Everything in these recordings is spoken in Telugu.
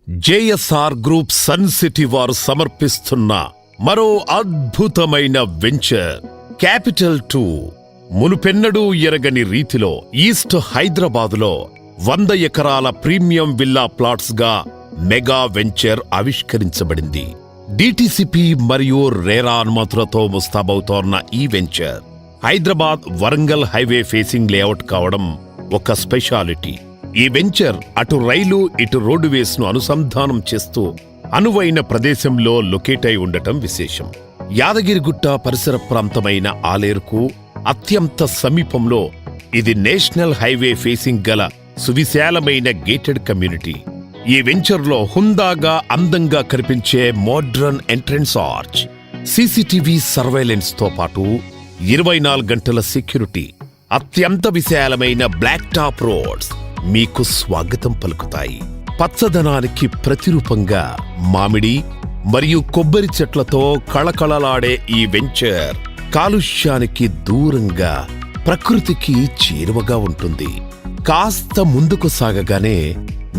జేఎస్ఆర్ గ్రూప్ సన్ సిటీ వారు సమర్పిస్తున్న మరో అద్భుతమైన వెంచర్ క్యాపిటల్ 2 మునుపెన్నడూ ఎరగని రీతిలో ఈస్ట్ హైదరాబాదులో 100 ఎకరాల ప్రీమియం విల్లా ప్లాట్స్ గా మెగా వెంచర్ ఆవిష్కరించబడింది. డిటిసిపి మరియు రేరా అనుమతులతో ముస్తాబవుతోన్న ఈ venture Hyderabad Warangal highway facing layout కావడం ఒక స్పెషాలిటీ. ఈ వెంచర్ అటు రైలు ఇటు రోడ్డువేస్ ను అనుసంధానం చేస్తూ అనువైన ప్రదేశంలో లొకేట్ అయి ఉండటం విశేషం. యాదగిరిగుట్ట పరిసర ప్రాంతమైన ఆలేరుకు అత్యంత సమీపంలో ఇది నేషనల్ హైవే ఫేసింగ్ గల సువిశాలమైన గేటెడ్ కమ్యూనిటీ. ఈ వెంచర్లో హుందాగా అందంగా కనిపించే modern entrance arch, CCTV surveillance తో పాటు 24 గంటల సెక్యూరిటీ, అత్యంత విశాలమైన బ్లాక్ టాప్ రోడ్స్ మీకు స్వాగతం పలుకుతాయి. పచ్చదనానికి ప్రతిరూపంగా మామిడి మరియు కొబ్బరి చెట్లతో కళకళలాడే ఈ వెంచర్ కాలుష్యానికి దూరంగా ప్రకృతికి చేరువగా ఉంటుంది. కాస్త ముందుకు సాగగానే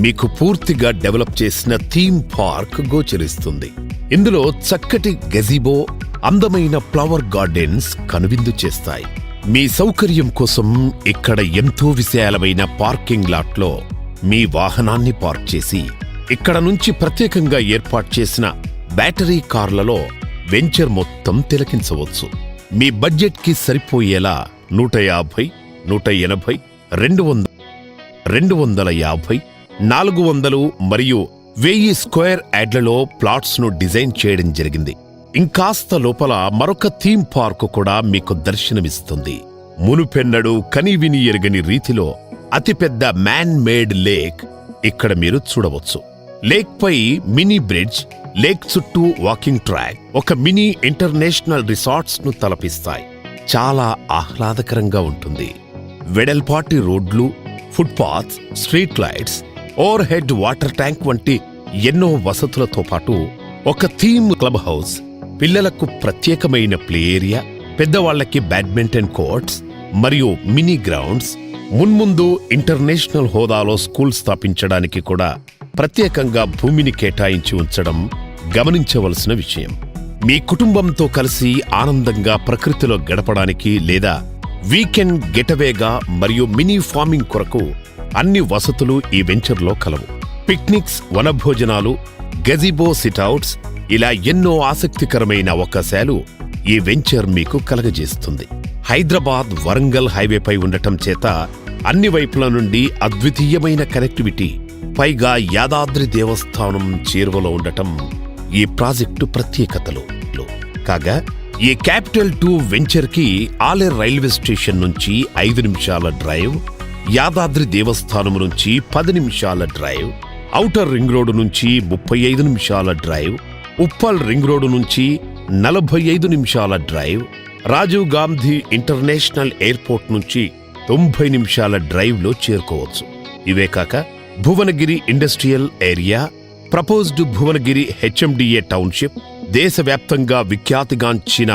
మీకు పూర్తిగా డెవలప్ చేసిన థీమ్ పార్క్ గోచరిస్తుంది. ఇందులో చక్కటి గెజిబో, అందమైన ఫ్లవర్ గార్డెన్స్ కనువిందు చేస్తాయి. మీ సౌకర్యం కోసం ఇక్కడ ఎంతో విశాలమైన పార్కింగ్ లాట్లో మీ వాహనాన్ని పార్క్ చేసి ఇక్కడ నుంచి ప్రత్యేకంగా ఏర్పాటు చేసిన బ్యాటరీ కార్లలో వెంచర్ మొత్తం తిలకించవచ్చు. మీ బడ్జెట్ కి సరిపోయేలా 150, 180, 200, 250, 400 మరియు 1000 స్క్వేర్ యార్డ్లలో ప్లాట్స్ ను డిజైన్ చేయడం జరిగింది. ఇంకాస్త లోపల మరొక థీమ్ పార్క్ కూడా మీకు దర్శనమిస్తుంది. మునుపెన్నడూ కనివిని ఎరగని రీతిలో అతిపెద్ద మ్యాన్ మేడ్ లేక్ ఇక్కడ మీరు చూడవచ్చు. లేక్ పై మినీ బ్రిడ్జ్, లేక్ చుట్టూ వాకింగ్ ట్రాక్, ఒక మినీ ఇంటర్నేషనల్ రిసార్ట్స్ ను తలపిస్తాయి. చాలా ఆహ్లాదకరంగా ఉంటుంది. వెడల్పాటి రోడ్లు, footpaths, street lights, over head water tank వంటి ఎన్నో వసతులతో పాటు ఒక థీమ్ క్లబ్ హౌస్, పిల్లలకు ప్రత్యేకమైన ప్లే ఏరియా, పెద్దవాళ్లకి బ్యాడ్మింటన్ కోర్ట్స్ మరియు మినీ గ్రౌండ్స్, మున్ముందు ఇంటర్నేషనల్ హోదాలో స్కూల్ స్థాపించడానికి కూడా ప్రత్యేకంగా భూమిని కేటాయించి ఉంచడం గమనించవలసిన విషయం. మీ కుటుంబంతో కలిసి ఆనందంగా ప్రకృతిలో గడపడానికి లేదా వీకెండ్ గెటవేగా మరియు మినీ ఫార్మింగ్ కొరకు అన్ని వసతులు ఈ వెంచర్లో కలవు. పిక్నిక్స్, వనభోజనాలు, గెజిబో సిట్అవుట్స్, ఇలా ఎన్నో ఆసక్తికరమైన అవకాశాలు ఈ వెంచర్ మీకు కలగజేస్తుంది. హైదరాబాద్ వరంగల్ హైవేపై ఉండటం చేత అన్ని వైపుల నుండి అద్వితీయమైన కనెక్టివిటీ, పైగా యాదాద్రి దేవస్థానం చేరువలో ఉండటం ఈ ప్రాజెక్టు ప్రత్యేకతలు. కాగా ఈ క్యాపిటల్ 2 వెంచర్ కి ఆలేరు రైల్వే స్టేషన్ నుంచి 5 నిమిషాల డ్రైవ్, యాదాద్రి దేవస్థానం నుంచి 10 నిమిషాల డ్రైవ్, ఔటర్ రింగ్ రోడ్డు నుంచి 35 నిమిషాల డ్రైవ్, ఉప్పల్ రింగ్ రోడ్డు నుంచి 45 నిమిషాల drive, Rajiv Gandhi international airport నుంచి 90 నిమిషాల డ్రైవ్ లో చేరుకోవచ్చు. ఇవే కాక Bhuvanagiri industrial area, proposed Bhuvanagiri HMDA township, దేశవ్యాప్తంగా విఖ్యాతిగాంచిన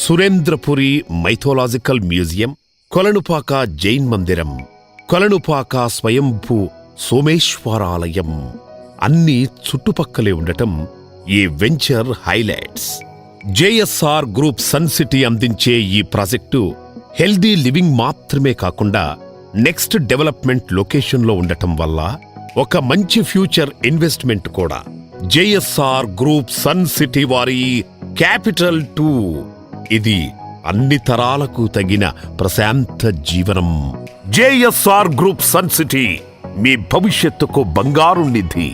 సురేంద్రపురి మైథోలాజికల్ మ్యూజియం, కొలనుపాక జైన్ మందిరం, కొలనుపాక స్వయంభూ సోమేశ్వరాలయం అన్నీ చుట్టుపక్కలే ఉండటం ఈ venture highlights. JSR group sun city అందించే ఈ ప్రాజెక్టు హెల్దీ లివింగ్ మాత్రమే కాకుండా నెక్స్ట్ డెవలప్మెంట్ లొకేషన్లో ఉండటం వల్ల ఒక మంచి ఫ్యూచర్ ఇన్వెస్ట్మెంట్ కూడా. జేఎస్ఆర్ గ్రూప్ సన్ సిటీ వారి క్యాపిటల్ 2 ఇది అన్ని తరాలకు తగిన ప్రశాంత జీవనం. జేఎస్ఆర్ గ్రూప్ సన్ సిటీ మీ భవిష్యత్తుకు బంగారు నిధి.